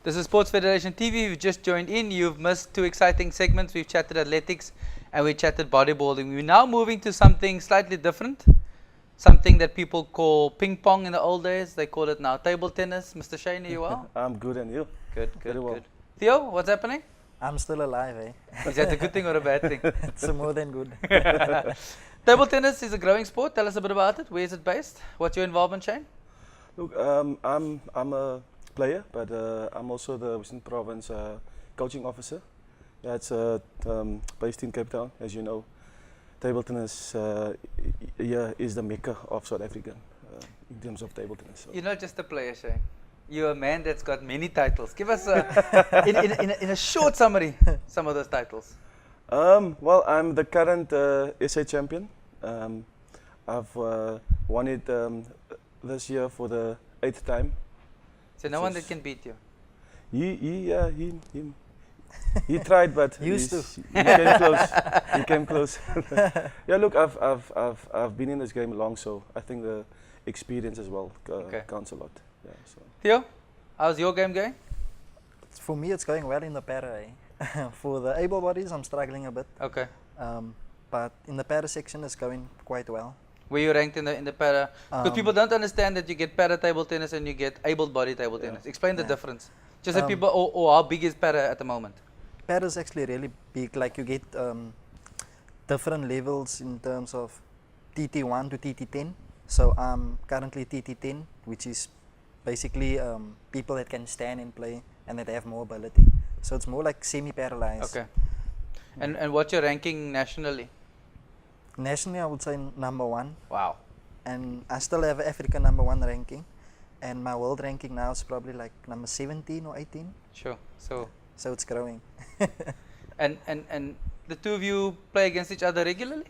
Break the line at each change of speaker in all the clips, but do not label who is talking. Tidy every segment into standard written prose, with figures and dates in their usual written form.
This is Sports Federation TV. You've just joined in. You've missed two exciting segments. We've chatted athletics and we chatted bodybuilding. We're now moving to something slightly different. Something that people call ping pong in the old days. They call it now table tennis. Mr. Shane, are you well?
I'm good, and you?
Good,
Very well.
good. Theo, what's happening?
I'm still alive, eh?
Is that a good thing or a bad thing?
It's more than good.
Table tennis is a growing sport. Tell us a bit about it. Where is it based? What's your involvement, Shane?
Look, I'm a player, but I'm also the Western Province coaching officer. Yeah, it's based in Cape Town, as you know. Table tennis here is the mecca of South Africa in terms of table tennis. So.
You're not just a player, Shane. You're a man that's got many titles. Give us, in a short summary, some of those titles.
Well, I'm the current SA champion. I've won it this year for the 8th time.
So no one that can beat you.
He tried, but he came close. He came close. Yeah, look, I've been in this game long, so I think the experience as well counts a lot. Yeah. So.
Theo, how's your game going?
For me, it's going well in the para, eh? For the able bodies, I'm struggling a bit.
Okay.
But in the para section, it's going quite well.
Where you ranked in the para? Because people don't understand that you get para table tennis and you get able-bodied table tennis. Explain the difference. Just that people, or how big is para at the moment?
Para is actually really big. Like you get different levels in terms of TT1 to TT10. So I'm currently TT10, which is basically people that can stand and play and that have more ability. So it's more like semi-paralyzed.
Okay. And what's your ranking nationally?
Nationally, I would say number 1.
Wow.
And I still have Africa number 1 ranking. And my world ranking now is probably like number 17 or 18.
Sure. So
it's growing.
And
the two of you play against each other regularly?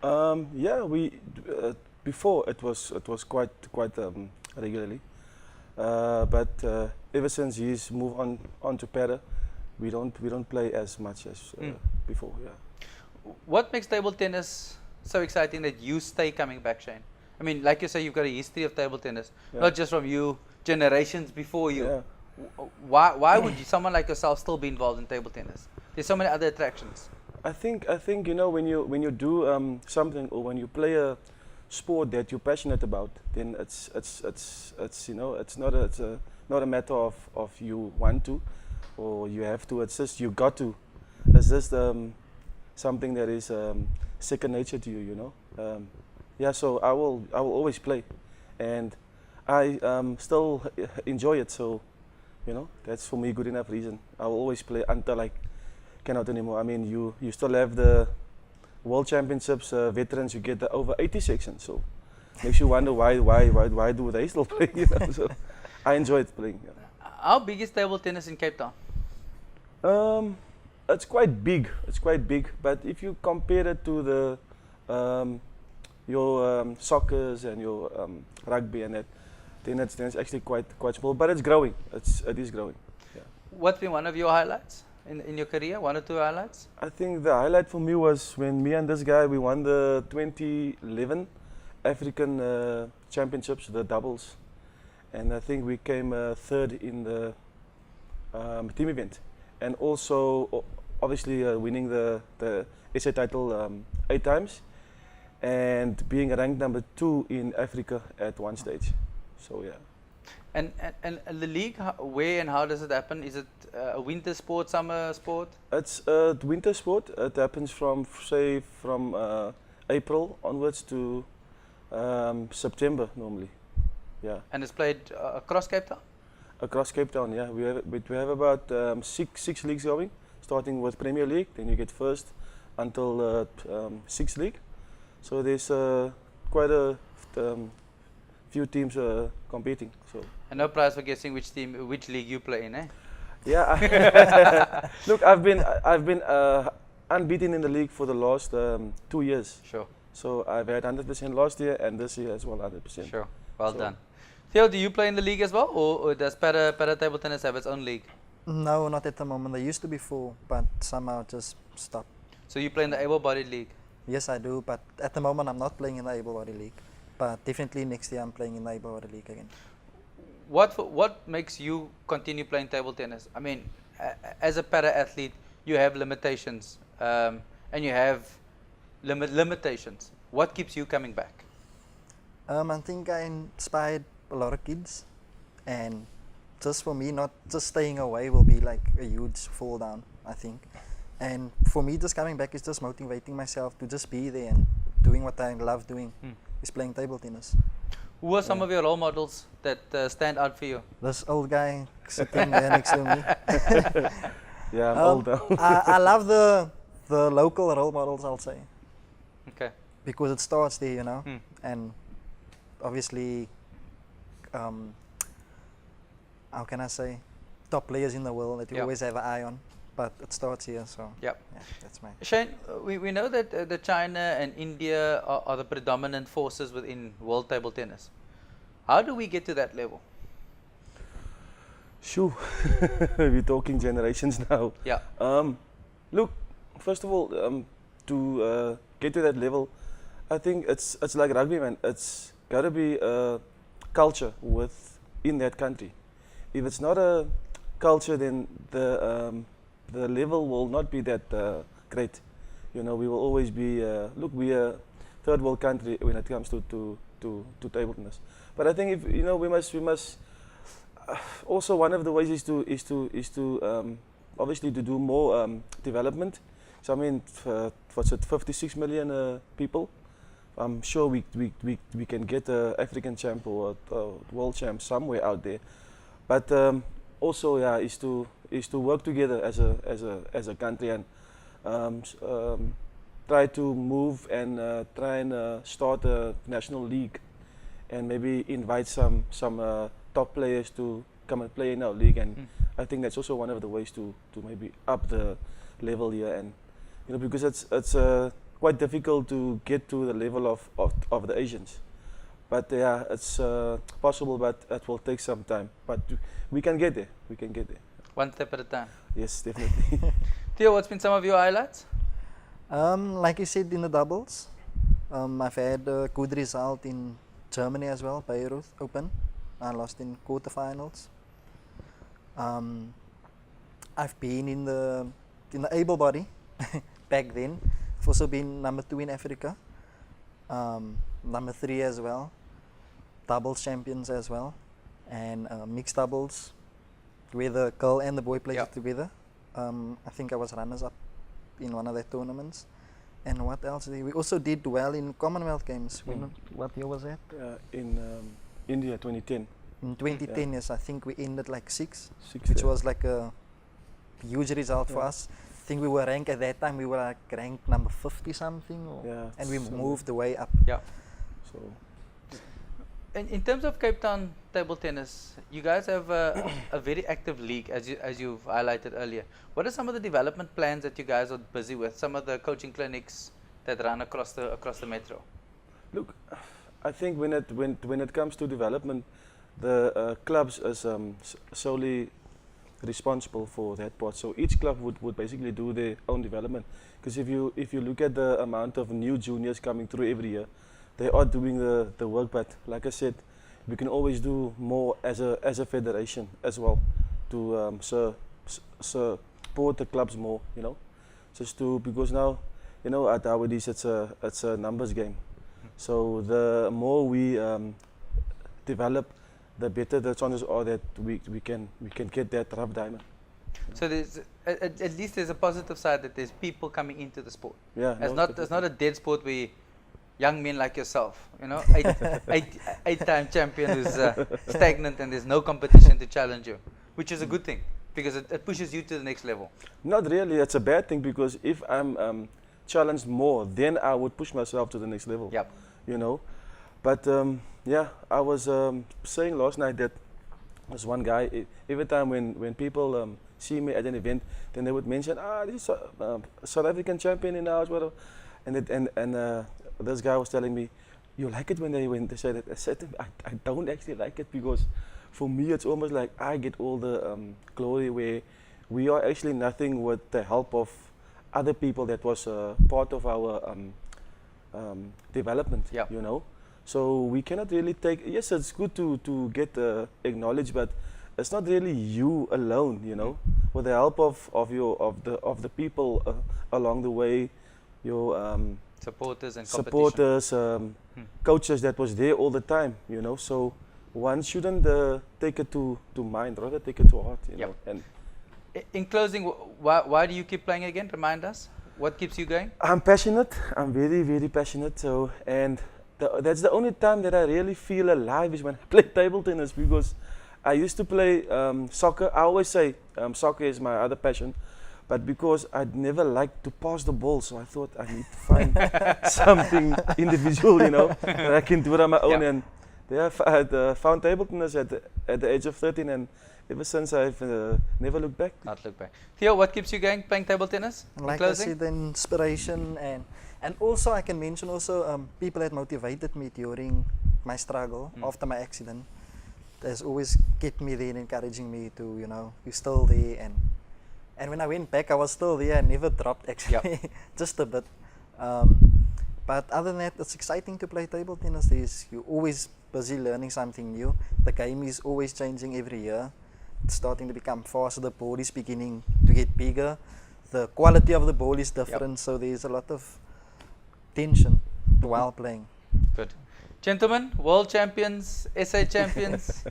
Yeah, we before it was quite regularly, but ever since he's moved on to para, we don't play as much as before. Yeah.
What makes table tennis so exciting that you stay coming back, Shane? I mean, like you say, you've got a history of table tennis, not just from you, generations before you.
Yeah.
Why would someone like yourself still be involved in table tennis? There's so many other attractions.
I think you know when you do something or when you play a sport that you're passionate about, then it's you know it's not a matter of you want to or you have to. It's just you got to. It's just something that is second nature to you. You know. Yeah. So I will always play, and I still enjoy it. So. You know, that's for me good enough reason. I will always play until I cannot anymore. I mean, you still have the World Championships veterans. You get the over 80 section, so makes you wonder why do they still play? You know, so I enjoyed playing. Yeah.
How big is table tennis in Cape Town?
It's quite big. It's quite big, but if you compare it to the your soccers and your rugby and that. Then it's actually quite small, but it's growing. It is growing. Yeah.
What's been one of your highlights in your career? 1 or 2 highlights?
I think the highlight for me was when me and this guy we won the 2011 African Championships, the doubles, and I think we came 3rd in the team event, and also obviously winning the SA title 8 times, and being ranked number 2 in Africa at one stage. So yeah.
And the league, where and how does it happen? Is it a winter sport, summer sport?
It's a winter sport. It happens from April onwards to September normally. Yeah.
And it's played across Cape Town?
Across Cape Town, yeah. We have about six leagues going, starting with Premier League. Then you get first until 6th league. So there's quite a few teams competing. So.
And no prize for guessing which league you play in, eh?
Yeah. Look, I've been unbeaten in the league for the last 2 years.
Sure.
So I've had 100% last year and this year as well 100%.
Sure. Well done. Theo, do you play in the league as well, or does para table tennis have its own league?
No, not at the moment. There used to be 4, but somehow just stopped.
So you play in the able-bodied league?
Yes, I do, but at the moment I'm not playing in the able-bodied league. But definitely next year I'm playing in the able-bodied league again.
what makes you continue playing table tennis? I mean, as a para athlete, you have limitations, and you have limitations. What keeps you coming back?
I think I inspired a lot of kids, and just for me, not just staying away will be like a huge fall down, I think. And for me, just coming back is just motivating myself to just be there and doing what I love doing, is playing table tennis.
Who are some of your role models that stand out for you?
This old guy sitting there next to me.
Yeah, I'm old now.
I love the local role models, I'll say,
Okay.
because it starts there, you know,
Hmm.
and obviously, how can I say, top players in the world that you
Yep.
always have an eye on, but it starts here, so
Yep.
yeah, that's my.
Shane, we know that the China and India are the predominant forces within world table tennis. How do we get to that level?
Shoo, we're talking generations now.
Yeah.
Look, first of all, to get to that level, I think it's like rugby, man. It's got to be a culture in that country. If it's not a culture, then the level will not be that great. You know, we will always be. Look, we are third world country when it comes to table tennis. But I think if you know, we must. Also, one of the ways is to obviously to do more development. So I mean, what's it, 56 million people? I'm sure we can get a African champ or a world champ somewhere out there. But also, yeah, is to work together as a country and try to move and try and start a national league, and maybe invite some top players to come and play in our league. And I think that's also one of the ways to maybe up the level here, and you know, because it's quite difficult to get to the level of the Asians. But yeah, it's possible, but it will take some time. But we can get there. We can get there.
One step at a time.
Yes, definitely.
Theo, what's been some of your highlights?
Like you said, in the doubles, I've had a good result in Germany as well, Bayreuth Open. I lost in quarterfinals. I've been in the able-bodied back then. I've also been number 2 in Africa, number 3 as well, doubles champions as well, and mixed doubles where the girl and the boy played
Yep.
together. I think I was runners-up in one of their tournaments. And what else? We also did well in Commonwealth Games. What year was that?
In India, 2010.
In 2010, yes, I think we ended like 6,
Six,
which
yeah.
was like a huge result for
Yeah.
us. I think we were ranked at that time, we were like ranked number 50 something,
Yeah,
and we
somewhere.
moved the way up.
Yeah.
So
In terms of Cape Town table tennis, you guys have a very active league, as you've highlighted earlier. What are some of the development plans that you guys are busy with? Some of the coaching clinics that run across the metro.
look, I think when it comes to development, the clubs is solely responsible for that part. So each club would basically do their own development. Because if you look at the amount of new juniors coming through every year, they are doing the work. But like I said, we can always do more as a federation as well to support the clubs more. You know, just to, because now, you know, at nowadays it's a numbers game. So the more we develop, the better the chances are that we can get that rough diamond.
So there's at least there's a positive side that there's people coming into the sport.
Yeah,
It's
no,
not a dead sport where young men like yourself, you know, eight-time champion who's stagnant and there's no competition to challenge you, which is a good thing because it pushes you to the next level.
Not really. It's a bad thing, because if I'm challenged more, then I would push myself to the next level.
Yep.
You know, but yeah, I was saying last night that there's one guy. Every time when people see me at an event, then they would mention, this is a South African champion in ours, whatever. And this guy was telling me, you like it when they say that. I said to him, I don't actually like it, because for me it's almost like I get all the glory, where we are actually nothing with the help of other people that was part of our development.
Yep.
You know, So we cannot really take. Yes, it's good to get acknowledged, but it's not really you alone. You know, with the help of the people along the way, your
Supporters and competition.
supporters, coaches that was there all the time. You know, so one shouldn't take it to mind, rather take it to heart. You
Yep.
know, and
In closing, why do you keep playing again? Remind us. What keeps you going?
I'm passionate. I'm very, very passionate. So, and that's the only time that I really feel alive is when I play table tennis, because I used to play soccer. I always say soccer is my other passion, but because I'd never liked to pass the ball, so I thought I need to find something individual, you know, that I can do it on my own.
Yeah.
And yeah, I had found table tennis at the age of 13, and ever since I've never looked back.
Not look back. Theo, what keeps you going playing table tennis? In
Like I
closing?
said, the inspiration and also I can mention also people that motivated me during my struggle after my accident. There's always kept me there and encouraging me to, you know, you're still there, and when I went back I was still there. I never dropped actually, just a bit. But other than that, it's exciting to play table tennis. You're always busy learning something new. The game is always changing every year. It's starting to become faster, the ball is beginning to get bigger, the quality of the ball is different, so there's a lot of tension while playing.
Good. Gentlemen, world champions, SA champions,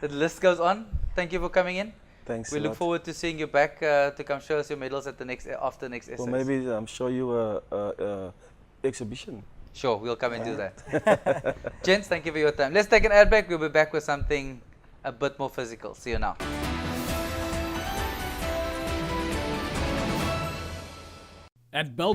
the list goes on. Thank you for coming in.
Thanks.
We
a
look
lot.
forward to seeing you back to come show us your medals at the next after next SA.
Or maybe show you a exhibition.
Sure, we'll come and do that. Gents, thank you for your time. Let's take an ad break. We'll be back with something a bit more physical. See you now.
At Bell